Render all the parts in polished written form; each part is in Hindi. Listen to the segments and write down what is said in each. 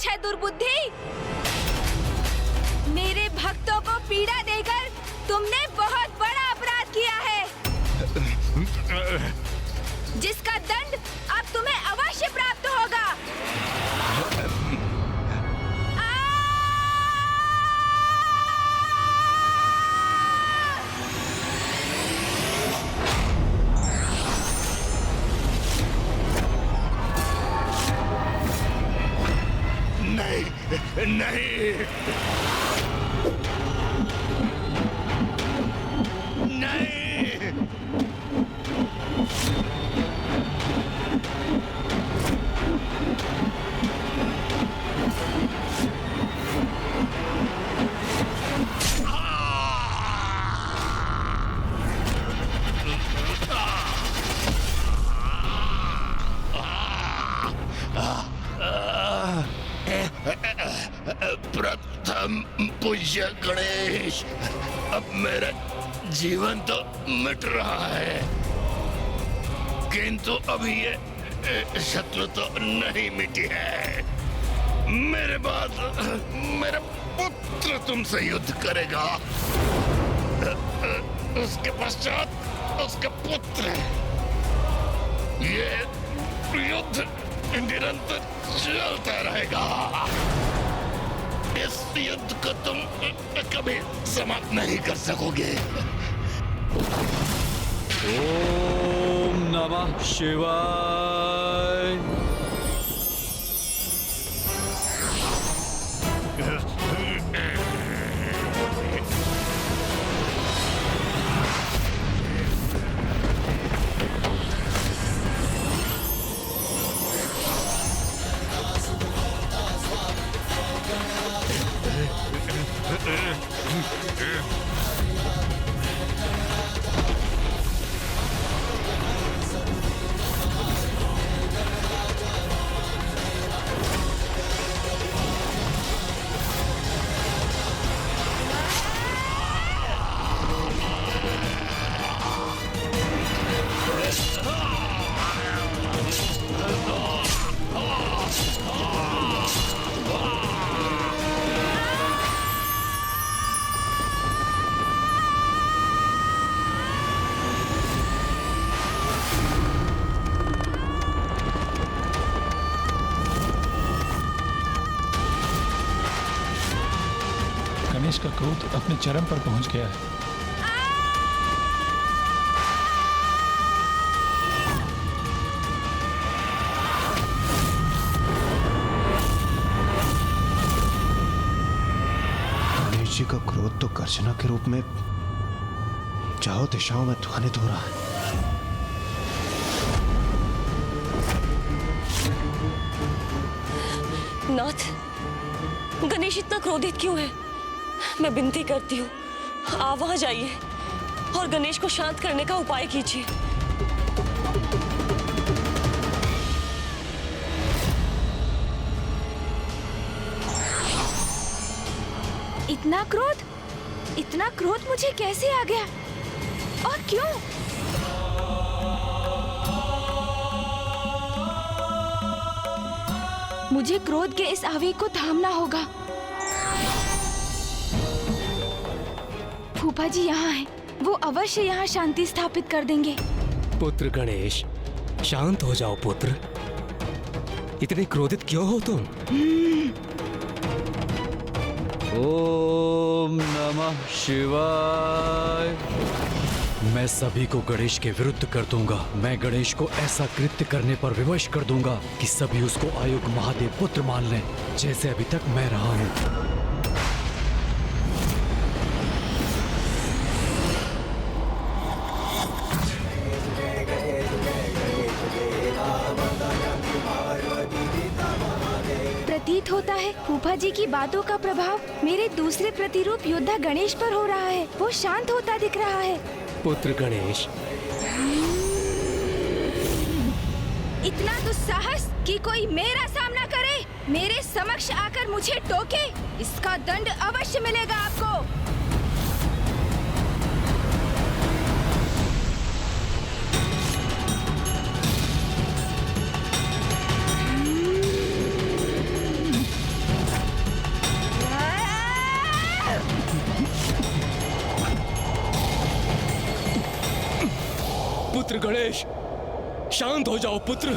सोच है दुर्बुद्धि? मेरे भक्तों को पीड़ा देकर तुमने बहुत बड़ा अपराध किया है, जिसका दंड अब तुम्हें अवश्य प्राप्त होगा। नहीं नहीं नहीं, प्रथम पूज्य गणेश, अब मेरा जीवन तो मिट रहा है, किंतु अभी ये शत्रु तो नहीं मिटी है। मेरे बाद मेरा पुत्र तुमसे युद्ध करेगा, उसके पश्चात उसका पुत्र। ये युद्ध निरंतर चलता रहेगा। इस युद्ध को तुम कभी समाप्त नहीं कर सकोगे। ओम नमः शिवाय। गणेश का क्रोध अपने चरम पर पहुंच गया है। गणेश जी का क्रोध तो गर्जना के रूप में चारों दिशाओं में ध्वनित हो रहा है। नाथ, गणेश इतना क्रोधित क्यों है? मैं विनती करती हूँ, आप वहां जाइए और गणेश को शांत करने का उपाय कीजिए। इतना क्रोध मुझे कैसे आ गया और क्यों? मुझे क्रोध के इस आवेग को थामना होगा। फूफा जी यहाँ हैं, वो अवश्य यहाँ शांति स्थापित कर देंगे। पुत्र गणेश, शांत हो जाओ पुत्र। इतने क्रोधित क्यों हो तुम? ओम नमः शिवाय। मैं सभी को गणेश के विरुद्ध कर दूंगा। मैं गणेश को ऐसा कृत्य करने पर विवश कर दूंगा कि सभी उसको आयुक्त महादेव पुत्र मान लें, जैसे अभी तक मैं रहा हूं। प्रतीत होता है फूफा जी की बातों का प्रभाव मेरे दूसरे प्रतिरूप योद्धा गणेश पर हो रहा है। वो शांत होता दिख रहा है। पुत्र गणेश, इतना दुस्साहस कि कोई मेरा सामना करे, मेरे समक्ष आकर मुझे टोके, इसका दंड अवश्य मिलेगा आपको। पुत्र गणेश, शांत हो जाओ पुत्र।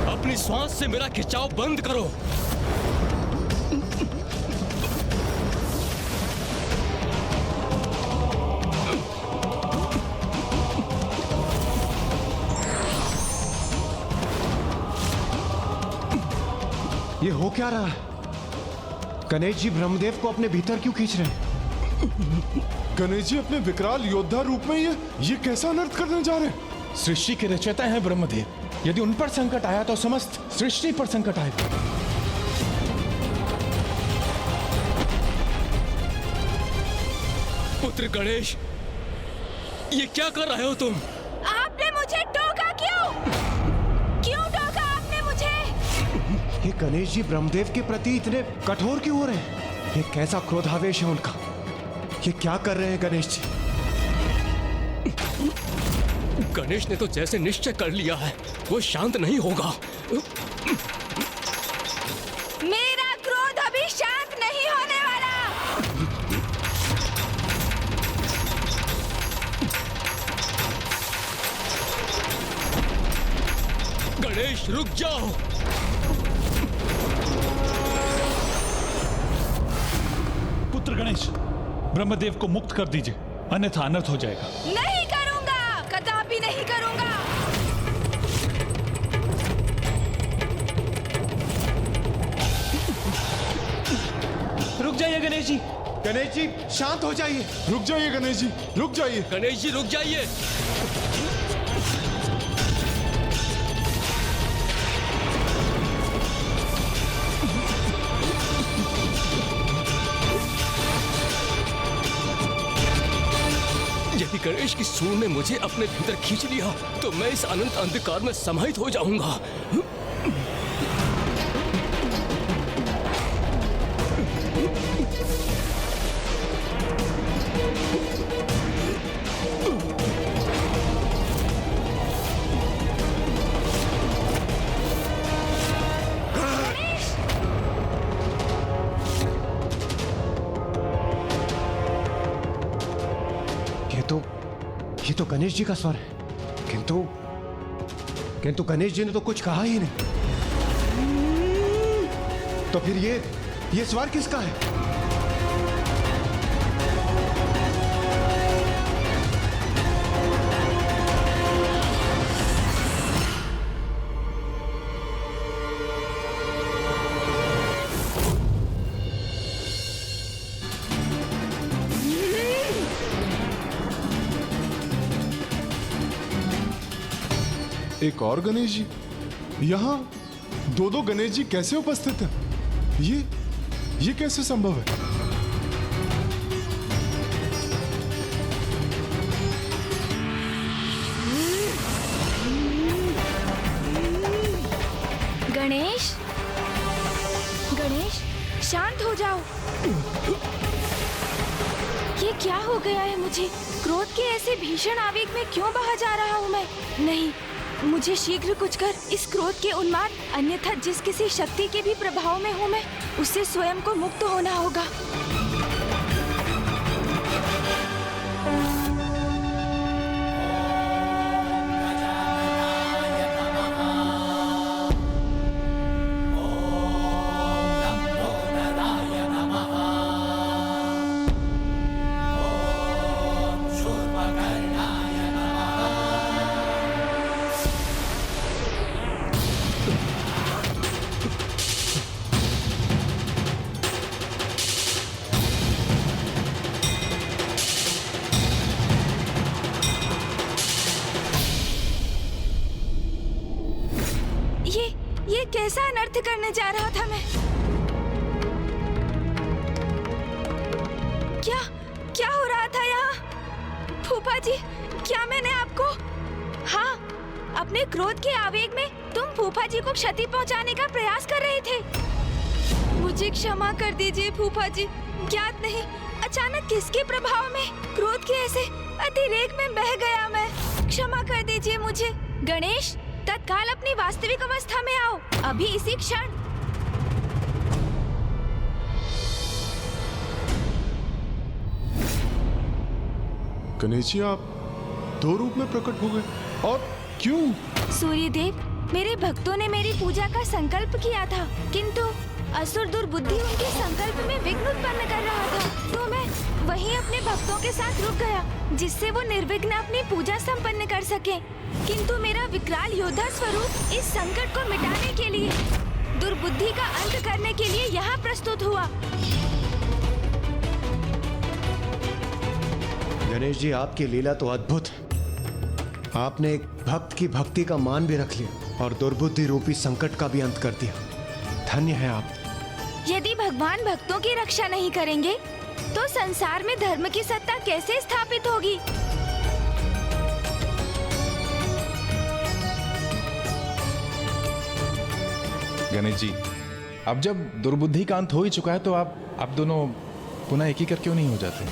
अपनी श्वास से मेरा खिंचाव बंद करो। ये हो क्या रहा है? गणेश जी ब्रह्मदेव को अपने भीतर क्यों खींच रहे हैं? गणेश जी अपने विकराल योद्धा रूप में ये कैसा अनर्थ करने जा रहे हैं? सृष्टि के रचयिता हैं ब्रह्मदेव। यदि उन पर संकट आया तो समस्त सृष्टि पर संकट आएगा। पुत्र गणेश, ये क्या कर रहे हो तुम? आपने मुझे टोका क्यों? क्यों टोका आपने मुझे? ये गणेश जी ब्रह्मदेव के प्रति इतने कठोर क्यों हो रहे हैं? ये कैसा क्रोधावेश है उनका? ये क्या कर रहे हैं गणेश जी? गणेश ने तो जैसे निश्चय कर लिया है, वो शांत नहीं होगा। मेरा क्रोध अभी शांत नहीं होने वाला। गणेश रुक जाओ। पुत्र गणेश, ब्रह्मदेव को मुक्त कर दीजिए, अन्यथा अनर्थ हो जाएगा। नहीं करूंगा, कदापि नहीं करूंगा। रुक जाइए गणेश जी। गणेश जी शांत हो जाइए। रुक जाइए गणेश जी, रुक जाइए। गणेश जी रुक जाइए। यदि गणेश की सूंड ने मुझे अपने भीतर खींच लिया तो मैं इस अनंत अंधकार में समाहित हो जाऊंगा। ये तो गणेश जी का स्वर है, किंतु गणेश जी ने तो कुछ कहा ही नहीं। तो फिर ये स्वर किसका है? एक और गणेश जी? यहाँ दो गणेश जी कैसे उपस्थित हैं? ये कैसे संभव है? गणेश, गणेश शांत हो जाओ। ये क्या हो गया है मुझे? क्रोध के ऐसे भीषण आवेग में क्यों बहा जा रहा हूँ मैं? नहीं, मुझे शीघ्र कुछ कर इस क्रोध के उन्माद, अन्यथा जिस किसी शक्ति के भी प्रभाव में हूँ मैं, उससे स्वयं को मुक्त होना होगा। ये कैसा अनर्थ करने जा रहा था मैं? क्या हो रहा था यहाँ? फूफा जी, क्या मैंने आपको? हाँ, अपने क्रोध के आवेग में तुम फूफा जी को क्षति पहुँचाने का प्रयास कर रहे थे। मुझे क्षमा कर दीजिए फूफा जी। ज्ञात नहीं अचानक किसके प्रभाव में क्रोध के ऐसे अतिरेक में बह गया मैं। क्षमा कर दीजिए मुझे। गणेश, तत्काल अपनी वास्तविक अवस्था में आओ, अभी इसी क्षण। गणेश जी, दो रूप में प्रकट हो गए? और क्यों? सूर्यदेव, मेरे भक्तों ने मेरी पूजा का संकल्प किया था, किंतु असुर दुर्बुद्धि उनके संकल्प में विघ्न उत्पन्न कर रहा था, तो मैं वहीं अपने भक्तों के साथ रुक गया, जिससे वो निर्विघ्न अपनी पूजा संपन्न कर सके। किंतु मेरा विकराल योद्धा स्वरूप इस संकट को मिटाने के लिए, दुर्बुद्धि का अंत करने के लिए यहाँ प्रस्तुत हुआ। गणेश जी, आपकी लीला तो अद्भुत है। आपने एक भक्त की भक्ति का मान भी रख लिया और दुर्बुद्धि रूपी संकट का भी अंत कर दिया। धन्य है आप। यदि भगवान भक्तों की रक्षा नहीं करेंगे तो संसार में धर्म की सत्ता कैसे स्थापित होगी? गणेश जी, अब जब दुर्बुद्धि का अंत हो ही चुका है तो आप दोनों पुनः एक ही कर क्यों नहीं हो जाते?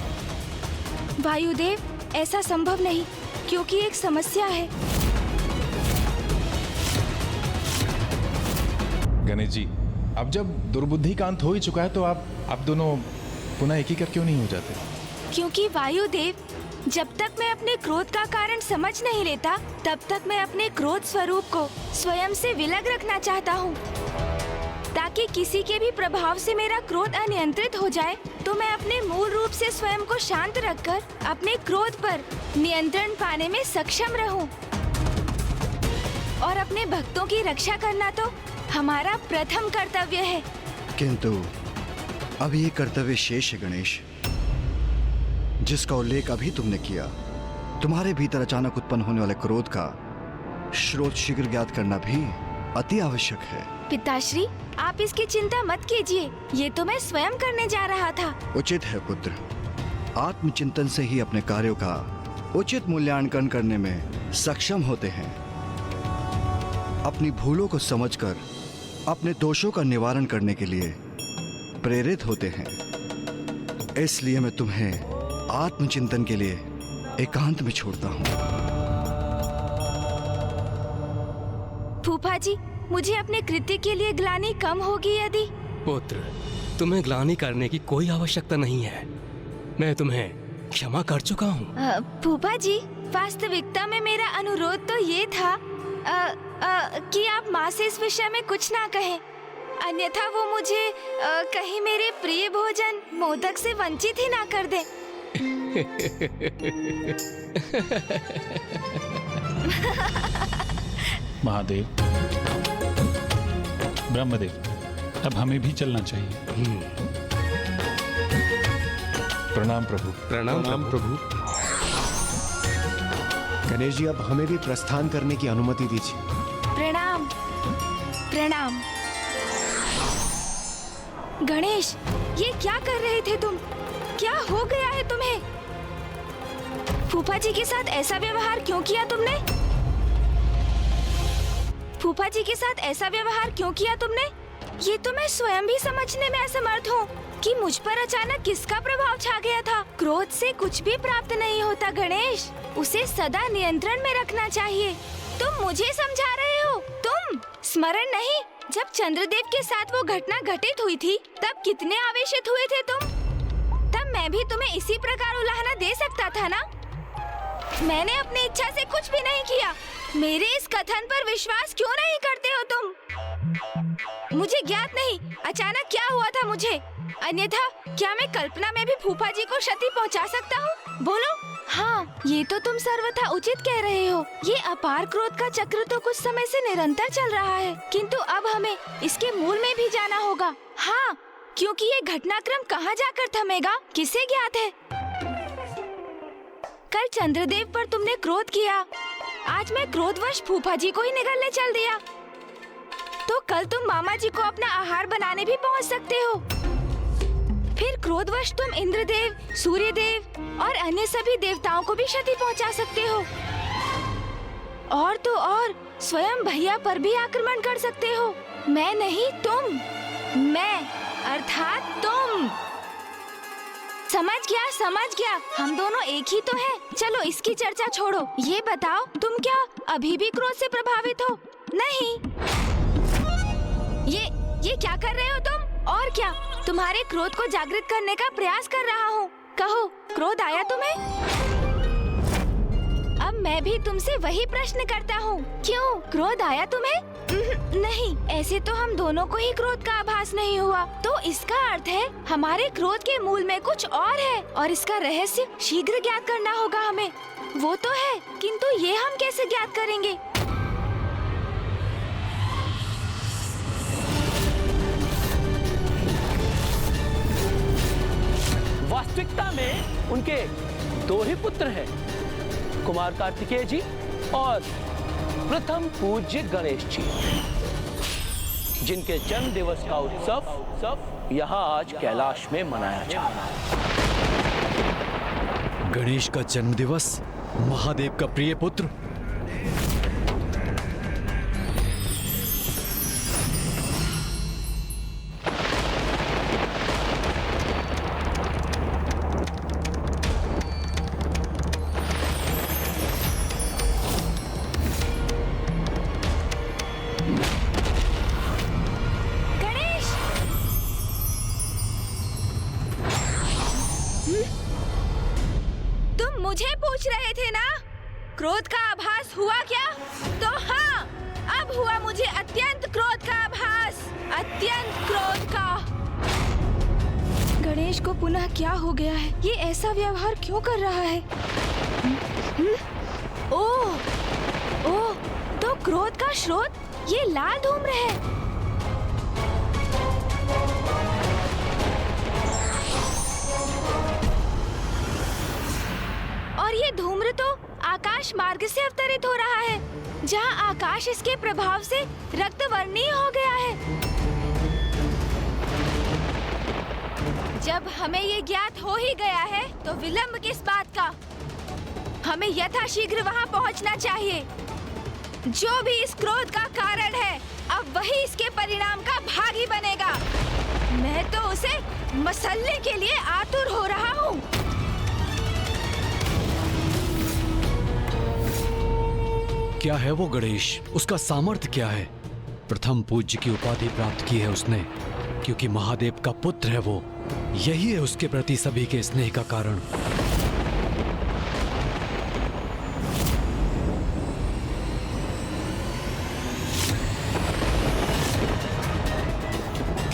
वायुदेव, ऐसा संभव नहीं, क्योंकि एक समस्या है। गणेश जी, अब जब दुर्बुद्धि का अंत हो ही चुका है तो आप दोनों पुनः एक ही कर क्यों नहीं हो जाते? क्योंकि वायुदेव, जब तक मैं अपने क्रोध का कारण समझ नहीं लेता, तब तक मैं अपने क्रोध स्वरूप को स्वयं से विलग रखना चाहता हूँ, ताकि किसी के भी प्रभाव से मेरा क्रोध अनियंत्रित हो जाए तो मैं अपने मूल रूप से स्वयं को शांत रखकर अपने क्रोध पर नियंत्रण पाने में सक्षम रहूं। और अपने भक्तों की रक्षा करना तो हमारा प्रथम कर्तव्य है। किंतु अब ये कर्तव्य शेष है गणेश, जिसका उल्लेख अभी तुमने किया। तुम्हारे भीतर अचानक उत्पन्न होने वाले क्रोध का स्रोत शीघ्र ज्ञात करना भी अति आवश्यक है। पिताश्री, आप इसकी चिंता मत कीजिए, ये तो मैं स्वयं करने जा रहा था। उचित है पुत्र, आत्मचिंतन से ही अपने कार्यों का उचित मूल्यांकन करने में सक्षम होते हैं। अपनी भूलों को समझकर अपने दोषों का निवारण करने के लिए प्रेरित होते हैं। इसलिए मैं तुम्हें आत्मचिंतन के लिए एकांत में छोड़ता हूँ। फूफा जी, मुझे अपने कृत्य के लिए ग्लानि कम होगी यदि? पुत्र, तुम्हें ग्लानि करने की कोई आवश्यकता नहीं है। मैं तुम्हें क्षमा कर चुका हूँ। फूफा जी, वास्तविकता में मेरा अनुरोध तो ये था कि आप माँ से इस विषय में कुछ ना कहें, अन्यथा वो मुझे कहीं मेरे प्रिय भोजन मोदक से वंचित ही ना कर दे। महादेव, ब्रह्मदेव, अब हमें भी चलना चाहिए। प्रणाम प्रभु। प्रणाम प्रभु। गणेश जी, अब हमें भी प्रस्थान करने की अनुमति दीजिए। प्रणाम प्रणाम। गणेश, ये क्या कर रहे थे तुम? क्या हो गया है तुम्हें? फूफा जी के साथ ऐसा व्यवहार क्यों किया तुमने? फूफा जी के साथ ऐसा व्यवहार क्यों किया तुमने? ये तो मैं स्वयं भी समझने में असमर्थ हूँ कि मुझ पर अचानक किसका प्रभाव छा गया था। क्रोध से कुछ भी प्राप्त नहीं होता गणेश, उसे सदा नियंत्रण में रखना चाहिए। तुम मुझे समझा रहे हो? तुम स्मरण नहीं, जब चंद्रदेव के साथ वो घटना घटित हुई थी तब कितने आवेशित हुए थे तुम? तब मैं भी तुम्हें इसी प्रकार उलाहना दे सकता था ना? मैंने अपनी इच्छा से कुछ भी नहीं किया। मेरे इस कथन पर विश्वास क्यों नहीं करते हो तुम? मुझे ज्ञात नहीं अचानक क्या हुआ था मुझे, अन्यथा क्या मैं कल्पना में भी फूफा जी को क्षति पहुंचा सकता हूँ? बोलो। हाँ, ये तो तुम सर्वथा उचित कह रहे हो। ये अपार क्रोध का चक्र तो कुछ समय से निरंतर चल रहा है, किंतु अब हमें इसके मूल में भी जाना होगा। हाँ, क्योंकि ये घटनाक्रम कहाँ जाकर थमेगा किसे ज्ञात है। कल चंद्रदेव पर तुमने क्रोध किया, आज मैं क्रोधवश फूफा जी को ही निगलने चल दिया, तो कल तुम मामा जी को अपना आहार बनाने भी पहुंच सकते हो। फिर क्रोधवश तुम इंद्रदेव, सूर्यदेव और अन्य सभी देवताओं को भी क्षति पहुंचा सकते हो। और तो और स्वयं भैया पर भी आक्रमण कर सकते हो। मैं नहीं, तुम। मैं अर्थात तुम। समझ गया, हम दोनों एक ही तो हैं। चलो इसकी चर्चा छोड़ो, ये बताओ तुम क्या अभी भी क्रोध से प्रभावित हो? नहीं। ये क्या कर रहे हो तुम? और क्या, तुम्हारे क्रोध को जागृत करने का प्रयास कर रहा हूँ। कहो, क्रोध आया तुम्हें? अब मैं भी तुमसे वही प्रश्न करता हूँ, क्यों क्रोध आया तुम्हें? नहीं, ऐसे तो हम दोनों को ही क्रोध का आभास नहीं हुआ। तो इसका अर्थ है हमारे क्रोध के मूल में कुछ और है और इसका रहस्य शीघ्र ज्ञात करना होगा हमें। वो तो है, किंतु ये हम कैसे ज्ञात करेंगे? वास्तविकता में उनके दो ही पुत्र हैं, कुमार कार्तिकेय जी और प्रथम पूज्य गणेश जी, जिनके जन्म दिवस का उत्सव यहाँ आज कैलाश में मनाया जा रहा है। गणेश का जन्म दिवस, महादेव का प्रिय पुत्र। मुझे पूछ रहे थे ना, क्रोध का आभास हुआ क्या? तो हाँ, अब हुआ मुझे अत्यंत क्रोध का आभास, अत्यंत क्रोध का। गणेश को पुनः क्या हो गया है? ये ऐसा व्यवहार क्यों कर रहा है? ओह, तो क्रोध का स्रोत ये लाल धूम्र है। और ये धूम्र तो आकाश मार्ग से अवतरित हो रहा है, जहाँ आकाश इसके प्रभाव से रक्तवर्णीय हो गया है। जब हमें ये ज्ञात हो ही गया है, तो विलंब किस बात का? हमें यथाशीघ्र वहाँ पहुँचना चाहिए। जो भी इस क्रोध का कारण है, अब वही इसके परिणाम का भागी बनेगा। मैं तो उसे मसलने के लिए आतुर हो रहा हूँ। क्या है वो गणेश? उसका सामर्थ्य क्या है? प्रथम पूज्य की उपाधि प्राप्त की है उसने, क्योंकि महादेव का पुत्र है वो। यही है उसके प्रति सभी के स्नेह का कारण।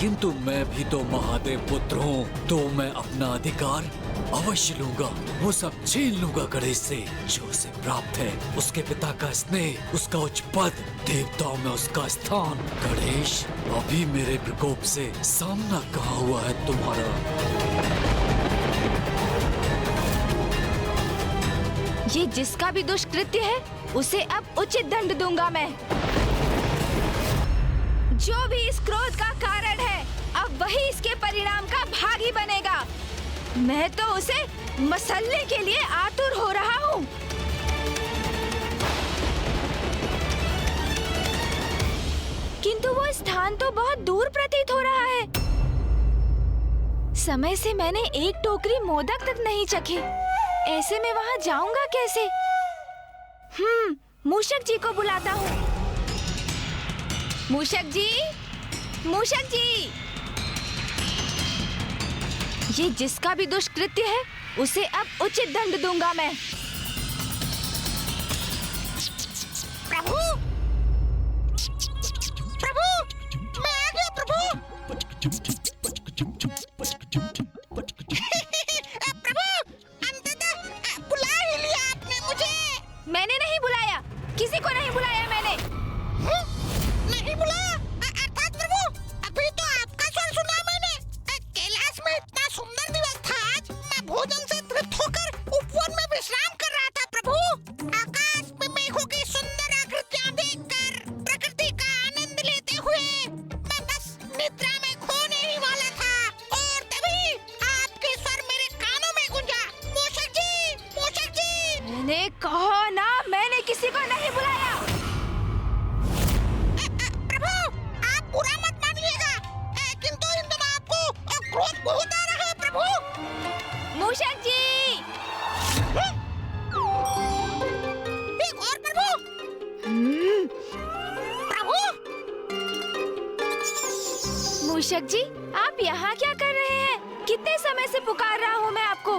किंतु मैं भी तो महादेव पुत्र हूँ, तो मैं अपना अधिकार अवश्य लूंगा। वो सब छीन लूंगा गणेश से जो उसे प्राप्त है। उसके पिता का स्नेह, उसका उच्च पद, देवताओं में उसका स्थान। गणेश, अभी मेरे प्रकोप से सामना कहाँ हुआ है तुम्हारा? ये जिसका भी दुष्कृत्य है, उसे अब उचित दंड दूंगा मैं। जो भी इस क्रोध का कारण है, अब वही इसके परिणाम का भागी बनेगा। मैं तो उसे मसलने के लिए आतुर हो रहा हूँ। किंतु वो स्थान तो बहुत दूर प्रतीत हो रहा है। समय से मैंने एक टोकरी मोदक तक नहीं चखे। ऐसे में वहाँ जाऊंगा कैसे? मूषक जी को बुलाता हूँ। मूषक जी, मूषक जी, ये जिसका भी दुष्कृत्य है, उसे अब उचित दंड दूंगा मैं। प्रभु, प्रभु, मैं आ गया प्रभु। प्रभु, अंततः बुला ही लिया आपने मुझे। मैंने नहीं बुलाया, किसी को नहीं बुलाया मैंने। नहीं बुलाया? अर्थात प्रभु, अभी तो आपका स्वर सुना मैंने। कैलाश में इतना सुंदर दिवस था आज। मैं भोजन से तृप्त होकर उपवन में विश्राम कर रहा था प्रभु। आकाश में मेघों की सुंदर आकृतियां देखकर प्रकृति का आनंद लेते हुए मैं बस निद्रा में खोने ही वाला था, और तभी आपके स्वर मेरे कानों में गूंजा। मूषक जी, मूषक जी। मैंने कहा ना, मैंने किसी को नहीं बुलाया। बुरा मत मानिएगा, किंतु इन दिनों आपको क्रोध बहुत आ रहा है प्रभु। मूषक जी, एक और प्रभु। प्रभु, मूषक जी, आप यहाँ क्या कर रहे हैं? कितने समय से पुकार रहा हूँ मैं आपको।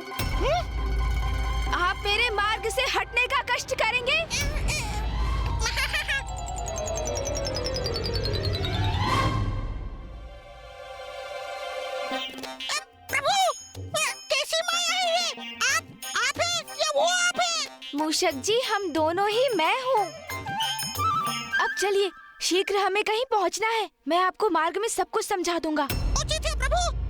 आप मेरे मार्ग से हटने का कष्ट करेंगे? प्रभु, कैसी माया है ये? आप हैं या वो आप हैं? मूषक जी, हम दोनों ही मैं हूँ। अब चलिए, शीघ्र हमें कहीं पहुँचना है। मैं आपको मार्ग में सब कुछ समझा दूंगा। उचित है प्रभु।